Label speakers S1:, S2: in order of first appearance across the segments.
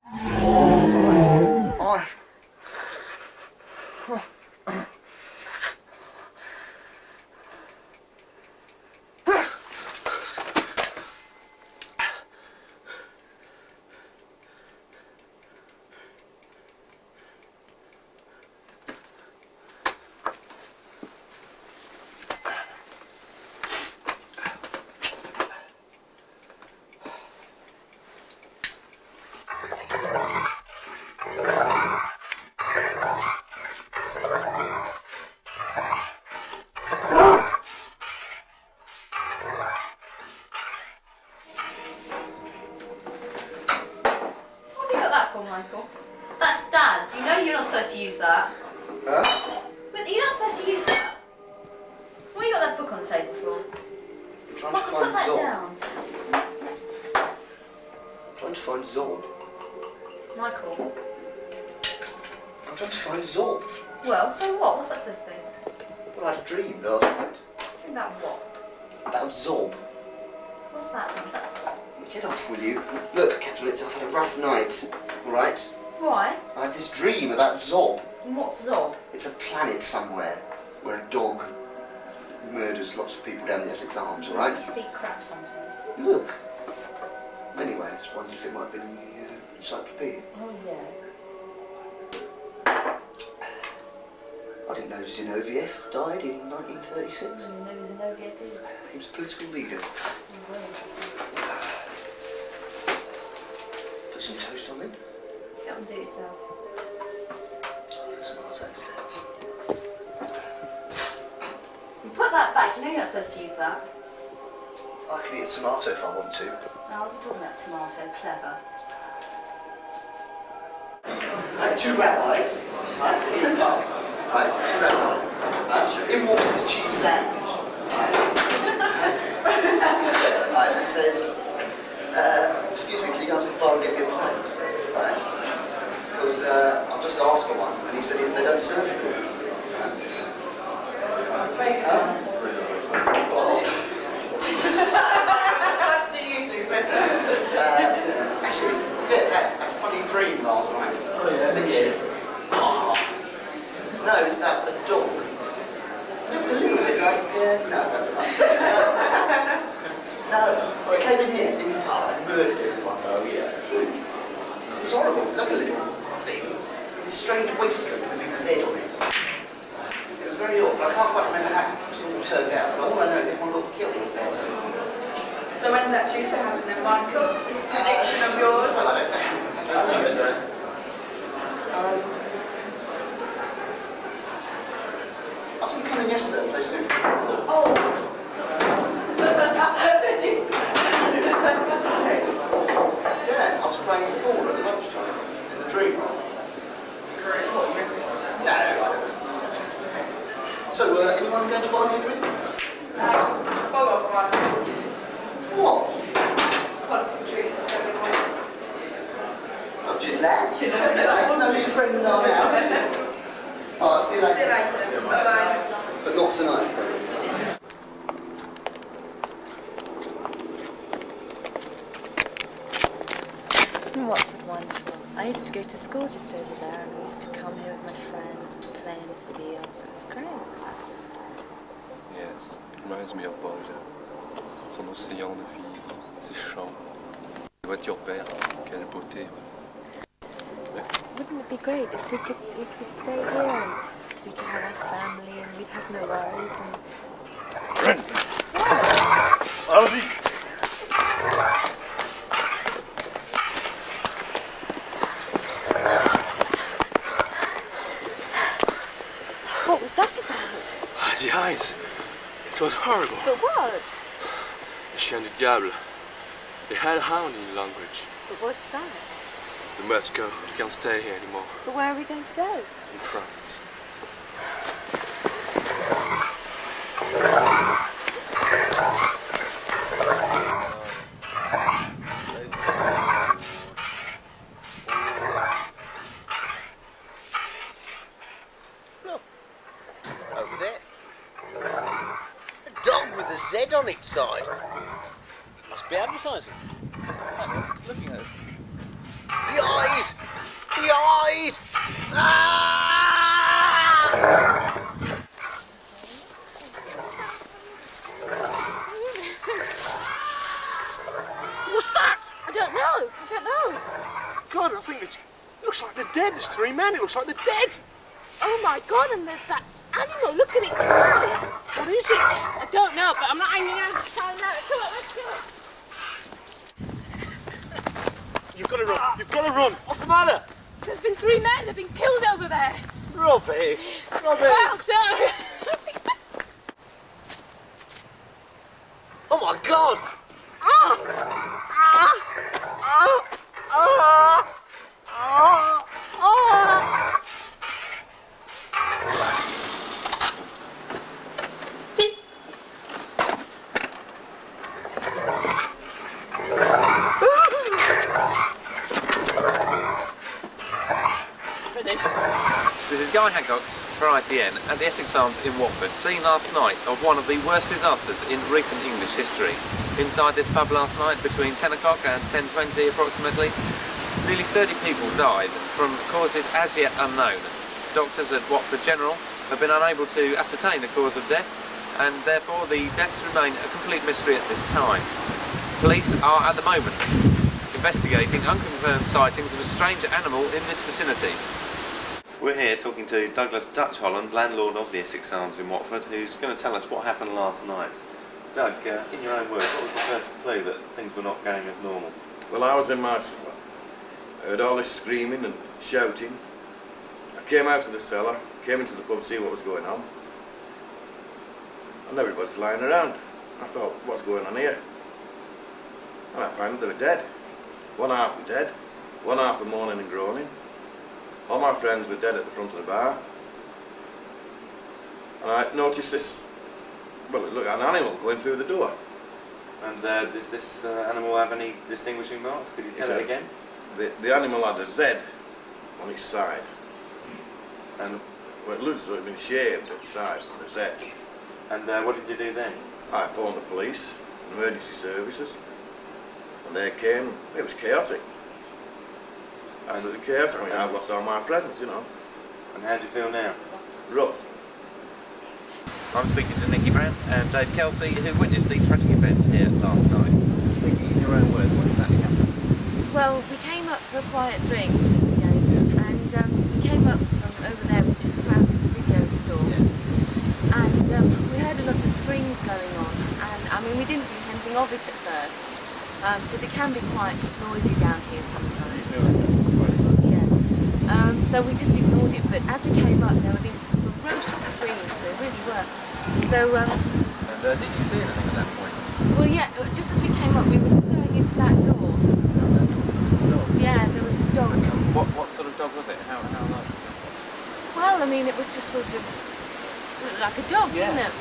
S1: Oh.
S2: Michael. That's Dad's. You know you're not supposed to use that.
S1: Huh?
S2: But you're not supposed to use that. What you got that book on the table for?
S1: I'm trying
S2: Michael,
S1: to find
S2: put that
S1: Zob.
S2: down.
S1: I'm trying to find Zob.
S2: Michael.
S1: I'm trying to find Zob.
S2: Well, so what? What's that supposed to be?
S1: Well, I had a dream last night.
S2: Dream about what?
S1: About Zob.
S2: What's that?
S1: Get off with you. Look, Catherine, I've had a rough night. Alright?
S2: Why?
S1: I had this dream about Zob.
S2: And what's Zob?
S1: It's a planet somewhere where a dog murders lots of people down the Essex Arms, alright?
S2: You speak crap sometimes.
S1: Look. Anyway, I just wondered if it might have been in the encyclopedia.
S2: Oh, yeah.
S1: I didn't know Zinoviev died in 1936.
S2: You know who Zinoviev is?
S1: He was a political leader.
S2: Oh, very interesting.
S1: Put some toast on then.
S2: Go and do it yourself.
S1: Put some hot instead.
S2: You put that back. You know you're not supposed to use that.
S1: I can eat a tomato if I want to.
S2: No, I wasn't talking about tomato. Clever.
S1: I had two rabbis. That's in the pub. Right, two rabbis. In walks this cheese sandwich. Right, and says, excuse me, can you go to the bar and get me a pint? Right. Because I'll just ask for one. And he said, they don't serve food.
S2: I've seen you do better.
S1: Actually, yeah, I had a funny dream last night.
S3: Oh yeah?
S1: Again. No, it was about a dog. It looked a little bit like, no, that's a lie. No, well, it came in here, in the pub, and murdered everyone.
S3: Oh yeah.
S1: It was horrible. It was only a little thing. With this strange waistcoat with a big Z on it. It was very odd, but I can't quite remember how it all turned out. But all I know is everyone got killed.
S2: So when's that due to happen then, Michael? This prediction of yours?
S1: Well, I don't know. I didn't come in yesterday, they said.
S2: Oh.
S1: Yeah, I was playing ball at lunchtime in the dream.
S2: What, you reckon this?
S1: No. So, anyone going to buy me a drink?
S2: Bog off, Michael.
S1: What?
S2: I've got some treats I've got to
S1: Oh, just lads. Thanks, know who your friends are now. Oh, I'll see you later.
S2: See you later. Bye-bye.
S1: But not tonight.
S4: Isn't Watford wonderful? I used to go to school just over there and I used to come here with my friends and play in the fields. It was great.
S5: Yes, it reminds me of Bordeaux. Son océan de vie, ses champs, les voitures vertes, quelle beauté.
S4: Wouldn't it be great if we could stay here and we could have our family and we'd have no worries and...
S5: Allons-y!
S4: What was that about?
S5: The eyes. It was horrible.
S4: But what?
S5: Le chien du diable. They had Hound in language.
S4: But what's that?
S5: We must go. We can't stay here anymore.
S4: But where are we going to go?
S5: In France.
S6: Look, over there. A dog with a Z on its side. Must be advertising.
S3: It's looking at us.
S6: The eyes! The eyes! Ah! What's that?
S3: I don't know. I don't know.
S6: God, I think it looks like they're dead. There's 3 men. It looks like they're dead.
S3: Oh my God! And there's that animal. Look at its eyes.
S6: What is it?
S3: I don't know, but I'm not hanging out to find out. Come on, let's go.
S6: You've got to run. You've got to run. What's the matter?
S3: There's been 3 men. They've been killed over there.
S6: Rubbish. Rubbish.
S3: Well done.
S6: Oh my God. Ah! Ah! Ah! Ah! Ah! Ah!
S7: This is Guy Hancock's for ITN at the Essex Arms in Watford, scene last night of one of the worst disasters in recent English history. Inside this pub last night, between 10 o'clock and 10:20 approximately, nearly 30 people died from causes as yet unknown. Doctors at Watford General have been unable to ascertain the cause of death, and therefore the deaths remain a complete mystery at this time. Police are at the moment investigating unconfirmed sightings of a strange animal in this vicinity. We're here talking to Douglas Dutch Holland, landlord of the Essex Arms in Watford, who's going to tell us what happened last night. Doug, in your own words, what was the first clue that things were not going as normal?
S8: Well, I was in my cellar. I heard all this screaming and shouting. I came out of the cellar, came into the pub to see what was going on. And everybody's lying around. I thought, what's going on here? And I found that they were dead. One half were dead, one half were moaning and groaning. All my friends were dead at the front of the bar. And I noticed this, well, it looked like an animal going through the door.
S7: And does this animal have any distinguishing marks? Could you tell it again?
S8: The animal had a Z on its side.
S7: And
S8: well, it looks as though it had been shaved inside on the Z.
S7: And what did you do then?
S8: I phoned the police, emergency services, and they came. It was chaotic. Absolutely chaotic. I mean, I've lost all my friends, you know.
S7: And how do you feel now?
S8: Rough.
S7: I'm speaking to Nicky Brown and Dave Kelsey, who witnessed the tragic events here last night. Nicky, in your own words, what exactly happened?
S4: Well, we came up for a quiet drink, and we came up from over there, we just found a video store, and we heard a lot of screams going on, and I mean, we didn't think anything of it at first, because it can be quite noisy down here sometimes. So we just ignored it, but as we came up, there were these ferocious screams, they really were. So,
S7: and did you see anything at that point?
S4: well, yeah, just as we came up, we were just going into that door. Yeah, there was this dog.
S7: What sort of dog was it? How large?
S4: Well, I mean, it was just sort of looked like a dog, didn't it?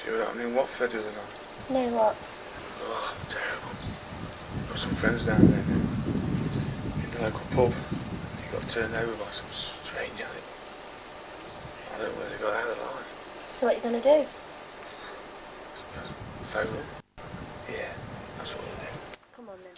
S8: See what happened in Watford, isn't it?
S3: No, what?
S8: Oh, terrible. Got some friends down there now. In the local pub. He got turned over by some stranger, I think. I don't know where they got out alive.
S3: So what are you going to do?
S8: Phone them? Yeah, that's what we'll do.
S3: Come on then.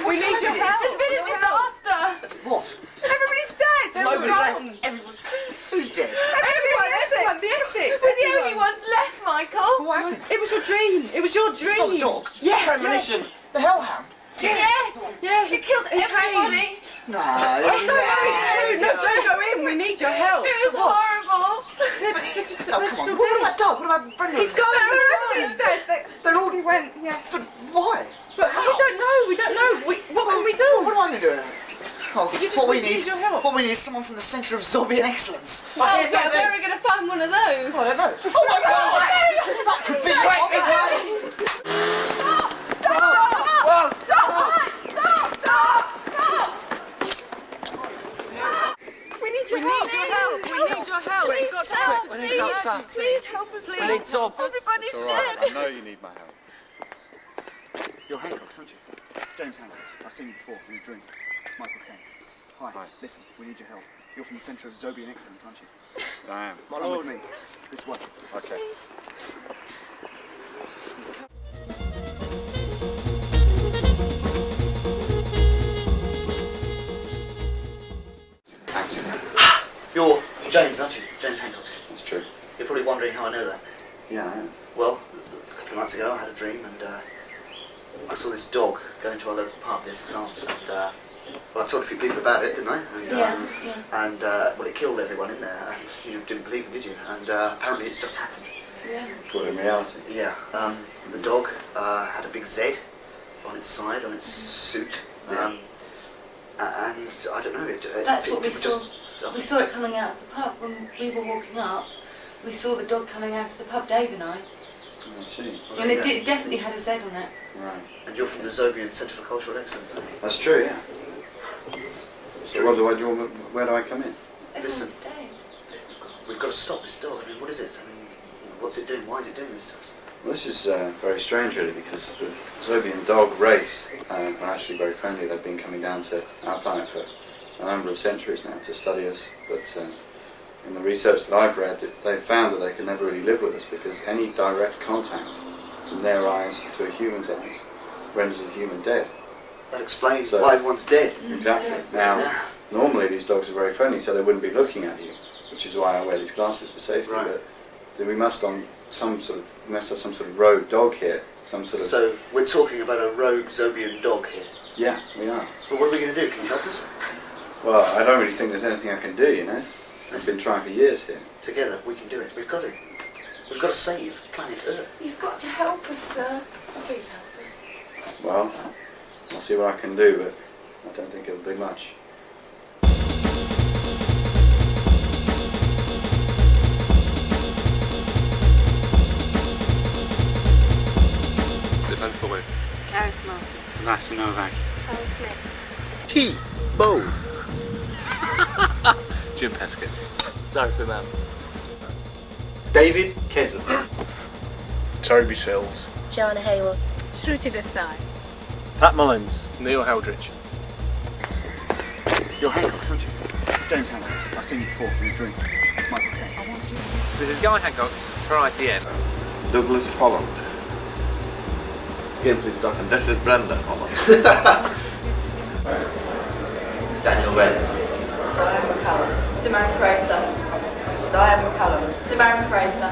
S2: We need your help. It's been a disaster.
S1: What?
S2: Everybody's dead.
S1: Nobody left. Everyone's... Who's dead?
S2: Everyone, the Essex. We're the only ones left, Michael.
S1: What happened?
S2: It was your dream. It was your dream.
S1: Not the dog?
S2: Yeah.
S1: Premonition. The hellhound?
S2: Yes. Yeah, he killed everybody.
S1: No.
S2: No, it's true. No, don't go in. We need your help. It was horrible.
S1: Oh, come on. What about dog? What about Brendan?
S2: He's gone. Everybody's dead. They already went. Yes.
S1: But why?
S2: But we don't know. We don't know. What can we do?
S1: What am I going to do? Oh,
S2: You just
S1: what we
S2: want to
S1: need,
S2: use your help.
S1: what we need is someone from the Centre of Zobian Excellence.
S4: Oh, yeah, where are we going to find one of those?
S1: I don't know. Oh my God! That could be
S2: We need your help. We need your help. We've got to help. Please help us. Please.
S6: We need Zob.
S2: Everybody's
S6: It's all right. I
S2: dead.
S6: know you need my help.
S1: You're Hancock's, aren't you? James Hancock's. I've seen you before in a dream. It's Michael Caine. Hi. Listen, we need your help. You're from the Centre of Zobian Excellence, aren't you?
S6: I am.
S1: Come with me. This way.
S6: Okay.
S8: Thanks.
S1: You're James, aren't you? James Hancock's.
S8: That's true.
S1: You're probably wondering how I know that.
S8: Yeah, I am.
S1: Well, a couple of months ago I had a dream and I saw this dog go into our local park, the Essex Arms, and well, I told a few people about it, didn't I? And, And well, it killed everyone in there. And you didn't believe me, did you? And apparently it's just happened.
S4: Yeah.
S8: But in reality,
S1: Yeah. The dog had a big Z on its side, on its suit. And I don't know.
S4: That's what we
S1: people
S4: saw. We saw it coming out of the pub when we were walking up. We saw the dog coming out of the pub, Dave and I.
S8: I see.
S4: And it definitely had a Z on it.
S8: Right.
S1: And you're from the Zobian Centre for Cultural Excellence, aren't you?
S8: That's true, yeah. So where do I come in?
S1: Listen.
S4: Everyone's dead.
S1: We've got to stop this dog. I mean, what is it? I mean, what's it doing? Why is it doing this to us?
S8: Well, this is very strange, really, because the Zobian dog race are actually very friendly. They've been coming down to our planet for a number of centuries now to study us, but in the research that I've read, they've found that they can never really live with us because any direct contact from their eyes to a human's eyes renders the human dead.
S1: That explains why everyone's dead.
S8: Exactly. Now, normally these dogs are very friendly, so they wouldn't be looking at you, which is why I wear these glasses for safety.
S1: Right.
S8: But then we must have some sort of rogue dog here, some sort of.
S1: So we're talking about a rogue Zobian dog here.
S8: Yeah, we are.
S1: But what are we going to do? Can you help us?
S8: Well, I don't really think there's anything I can do, you know. I've been trying for years here.
S1: Together, we can do it. We've got to. We've got to save planet Earth.
S4: You've got to help us, sir. Please help us.
S8: Well, I'll see what I can do, but I don't think it'll be much.
S5: Stéphane Forêt.
S3: Karis Martin.
S6: Sebastian Novak.
S3: Carl Smith.
S6: T-Bo.
S5: Jim Peskin.
S7: Zophiman.
S6: David Kesel.
S9: Toby Sills.
S3: Joanna Hayward. Shruti Desai.
S6: Pat Mullins.
S9: Neil Heldridge.
S1: You're Hancock's, aren't you? James Hancock's. I've seen you before in a dream. It's Michael Caine.
S7: This is Guy Hancock's for ITN.
S8: Douglas Holland. Again, please, Doc. And this is Brenda Holland.
S10: Daniel Rent.
S2: Diane McCallum. Simone Crater. Diane McCallum. Simone Crater.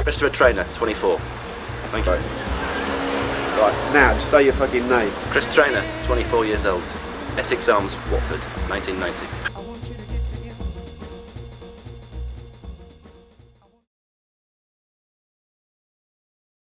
S10: Christopher Trainer, 24. Thank you.
S6: Right, now, just say your fucking name.
S10: Chris Trainer, 24 years old. Essex Arms, Watford, 1990.